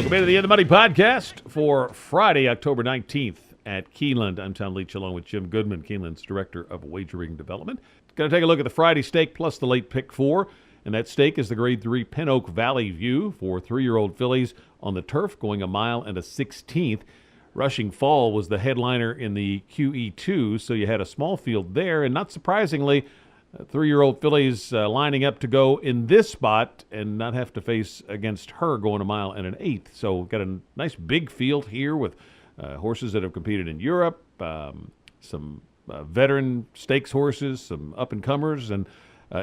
Welcome into the In the Money podcast for Friday, October 19th at Keeneland. I'm Tom Leach along with Jim Goodman, Keeneland's Director of Wagering Development. Going to take a look at the Friday stake plus the late pick four. And that stake is the Grade 3 Pin Oak Valley View for 3-year-old fillies on the turf going a mile and a 16th. Rushing Fall was the headliner in the QE2, so you had a small field there. And not surprisingly, 3-year-old fillies lining up to go in this spot and not have to face against her going a mile and an eighth. So we've got a nice big field here with horses that have competed in Europe, some veteran stakes horses, some up-and-comers, and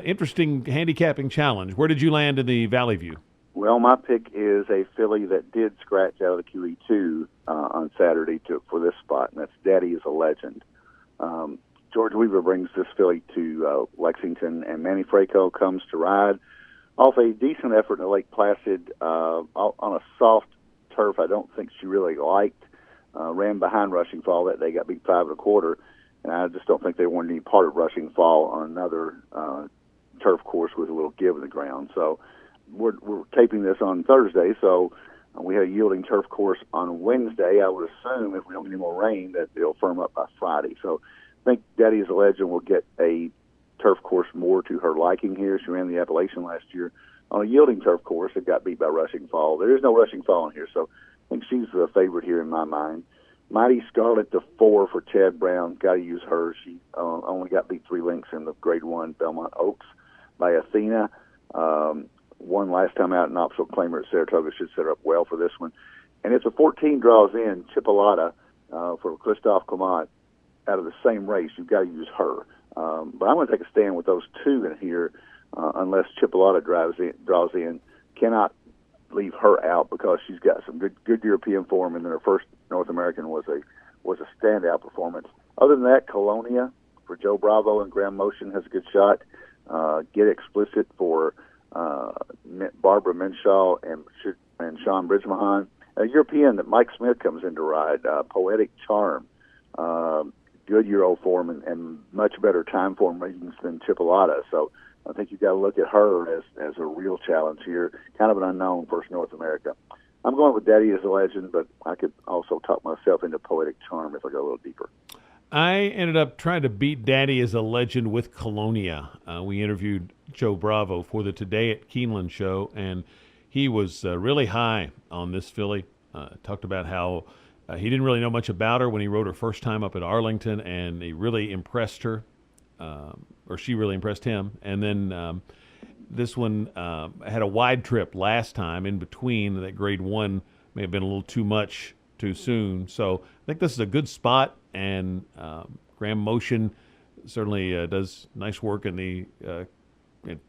interesting handicapping challenge. Where did you land in the Valley View? Well, my pick is a filly that did scratch out of the QE2 on Saturday for this spot, and that's Daddy is a Legend. George Weaver brings this filly to Lexington, and Manny Franco comes to ride off a decent effort in Lake Placid on a soft turf I don't think she really liked. Ran behind Rushing Fall that day, got beat 5 1/4, and I just don't think they wanted any part of Rushing Fall on another turf course with a little give in the ground. So we're taping this on Thursday, so we had a yielding turf course on Wednesday. I would assume if we don't get any more rain that it'll firm up by Friday. So I think Daddy is a Legend will get a turf course more to her liking here. She ran the Appalachian last year on a yielding turf course. It got beat by Rushing Fall. There is no Rushing Fall in here, so I think she's the favorite here in my mind. Mighty Scarlet, the 4 for Chad Brown. Got to use her. She only got beat 3 lengths in the Grade 1 Belmont Oaks by Athena. Won last time out in optional claimer at Saratoga. Should set her up well for this one. And if the 14 draws in, Chipolata for Christophe Clement out of the same race, you've got to use her. But I'm going to take a stand with those 2 in here unless Chipolata draws in. Cannot leave her out because she's got some good European form, and then her first North American was a standout performance. Other than that, Colonia for Joe Bravo and Graham Motion has a good shot. Get Explicit for Barbara Minshaw and Sean Bridgemahan. A European that Mike Smith comes in to ride, Poetic Charm. Good year-old form and much better time form ratings than Chipolata. So I think you've got to look at her as a real challenge here. Kind of an unknown first North America. I'm going with Daddy is a Legend, but I could also talk myself into Poetic Charm if I go a little deeper. I ended up trying to beat Daddy is a Legend with Colonia. We interviewed Joe Bravo for the Today at Keeneland show, and he was really high on this filly. Talked about how he didn't really know much about her when he rode her first time up at Arlington, and he really impressed her, or she really impressed him. And then this one had a wide trip last time in between. That Grade 1 may have been a little too much too soon. So I think this is a good spot, and Graham Motion certainly does nice work in the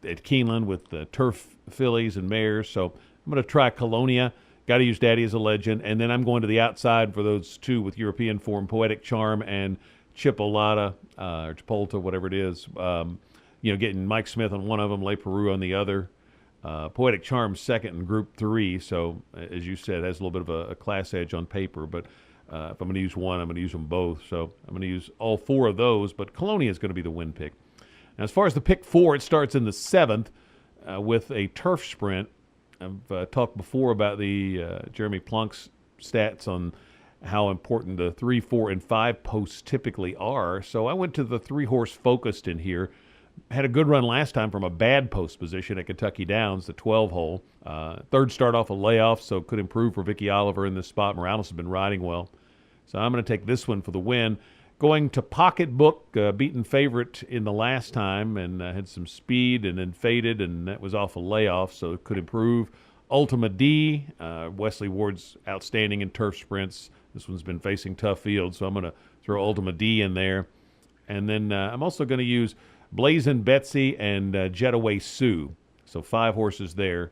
at Keeneland with the turf fillies and mares. So I'm going to try Colonia. Got to use Daddy as a Legend, and then I'm going to the outside for those 2 with European form, Poetic Charm and Chipolata, or Chipolta, whatever it is. Getting Mike Smith on one of them, Le Peru on the other. Poetic Charm second in Group 3, so as you said, has a little bit of a class edge on paper. But if I'm going to use one, I'm going to use them both. So I'm going to use all 4 of those, but Colonia is going to be the win pick. Now, as far as the pick 4, it starts in the 7th with a turf sprint. I've talked before about the Jeremy Plunk's stats on how important the 3, 4, and 5 posts typically are. So I went to the 3-horse focused in here. Had a good run last time from a bad post position at Kentucky Downs, the 12-hole. Third start off a layoff, so could improve for Vicky Oliver in this spot. Morales has been riding well. So I'm going to take this one for the win. Going to Pocketbook, beaten favorite in the last time, and had some speed and then faded, and that was off a layoff, so it could improve. Ultima D, Wesley Ward's outstanding in turf sprints. This one's been facing tough fields, so I'm going to throw Ultima D in there. And then I'm also going to use Blazin' Betsy and Jetaway Sue. So 5 horses there,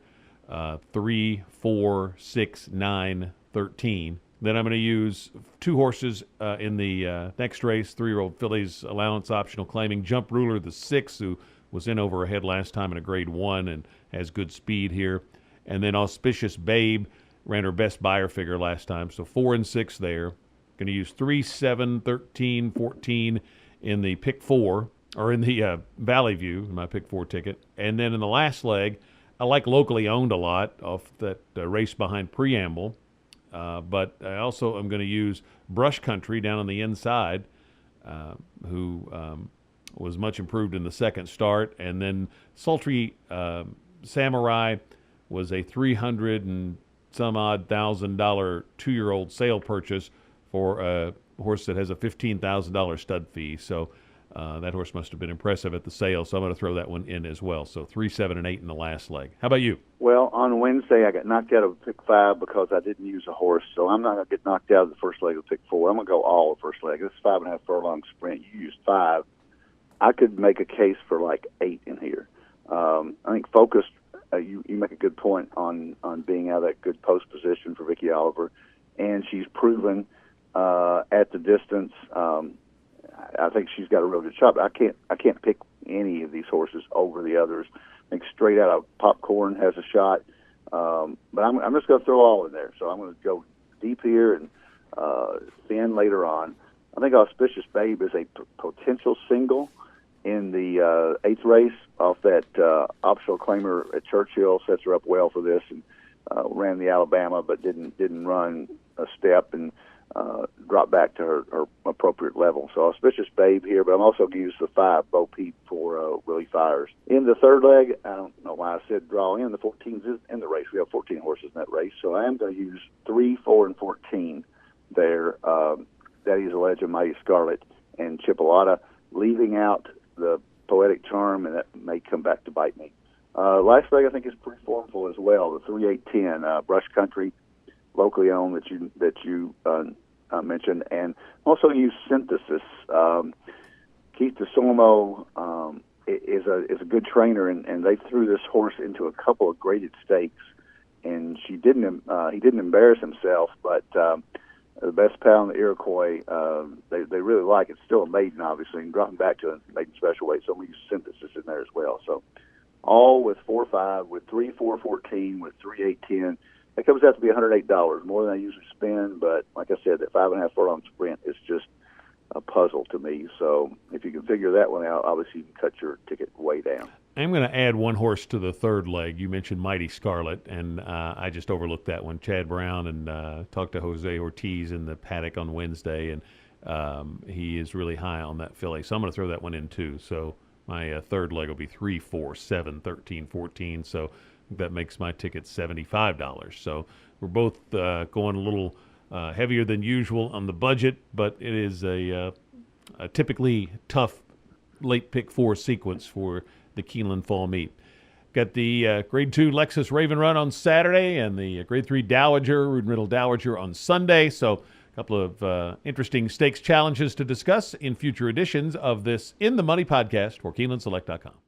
3, 4, 6, 9, 13. Then I'm going to use 2 horses in the next race, 3-year-old fillies allowance optional claiming Jump Ruler, the 6, who was in over a head last time in a Grade 1 and has good speed here. And then Auspicious Babe ran her best buyer figure last time, so 4 and 6 there. Going to use 3, 7, 13, 14 in the pick 4, or in the Valley View, my pick 4 ticket. And then in the last leg, I like Locally Owned a lot off that race behind Preamble, but I also am going to use Brush Country down on the inside, who was much improved in the second start, and then Sultry Samurai was a $300 and some odd $1,000 2-year-old sale purchase for a horse that has a $15,000 stud fee. So that horse must have been impressive at the sale. So I'm going to throw that one in as well. So 3, 7, and 8 in the last leg. How about you? Well, on Wednesday I got knocked out of pick 5 because I didn't use a horse. So I'm not going to get knocked out of the first leg of pick 4. I'm going to go all the first leg. This is 5.5 furlong sprint. You used 5. I could make a case for like 8 in here. I think Focused. You make a good point on being out of that good post position for Vicky Oliver, and she's proven at the distance. I think she's got a real good shot. But I can't pick any of these horses over the others. I think Straight Out of Popcorn has a shot, but I'm just going to throw all in there. So I'm going to go deep here and thin later on. I think Auspicious Babe is a potential single in the 8th race off that optional claimer at Churchill. Sets her up well for this, and ran the Alabama but didn't run a step and dropped back to her appropriate level. So Auspicious Babe here, but I'm also going to use the 5 Bo Peep for Willie Fires. In the third leg, I don't know why I said draw in. The 14s is in the race. We have 14 horses in that race, so I am going to use 3, 4, and 14 there. Daddy's a Legend, Mighty Scarlet, and Chipolata, leaving out the Poetic Charm, and that may come back to bite me. Last leg I think is pretty formful as well. The 3, 8, 10 Brush Country, Locally Owned that you mentioned, and also use Synthesis. Keith DeSormo is a good trainer, and they threw this horse into a couple of graded stakes, and he didn't embarrass himself, but the best pal in the Iroquois, they really like it. It's still a maiden, obviously, and dropping back to a maiden special weight, so we use Synthesis in there as well. So all with 4, 5, with 3, 4, 14, with 3, 8, 10. It comes out to be $108, more than I usually spend, but like I said, that 5.5 furlong sprint is just a puzzle to me. So if you can figure that one out, obviously you can cut your ticket way down. I'm going to add one horse to the third leg. You mentioned Mighty Scarlet, and I just overlooked that one. Chad Brown and talked to Jose Ortiz in the paddock on Wednesday, and he is really high on that filly. So I'm going to throw that one in too. So my third leg will be 3, 4, 7, 13, 14. So that makes my ticket $75. So we're both going a little heavier than usual on the budget, but it is a typically tough late pick 4 sequence for the Keeneland Fall Meet. Got the Grade 2 Lexus Raven Run on Saturday and the Grade 3 Dowager, Rudin Riddle Dowager on Sunday. So a couple of interesting stakes challenges to discuss in future editions of this In the Money podcast for KeenelandSelect.com.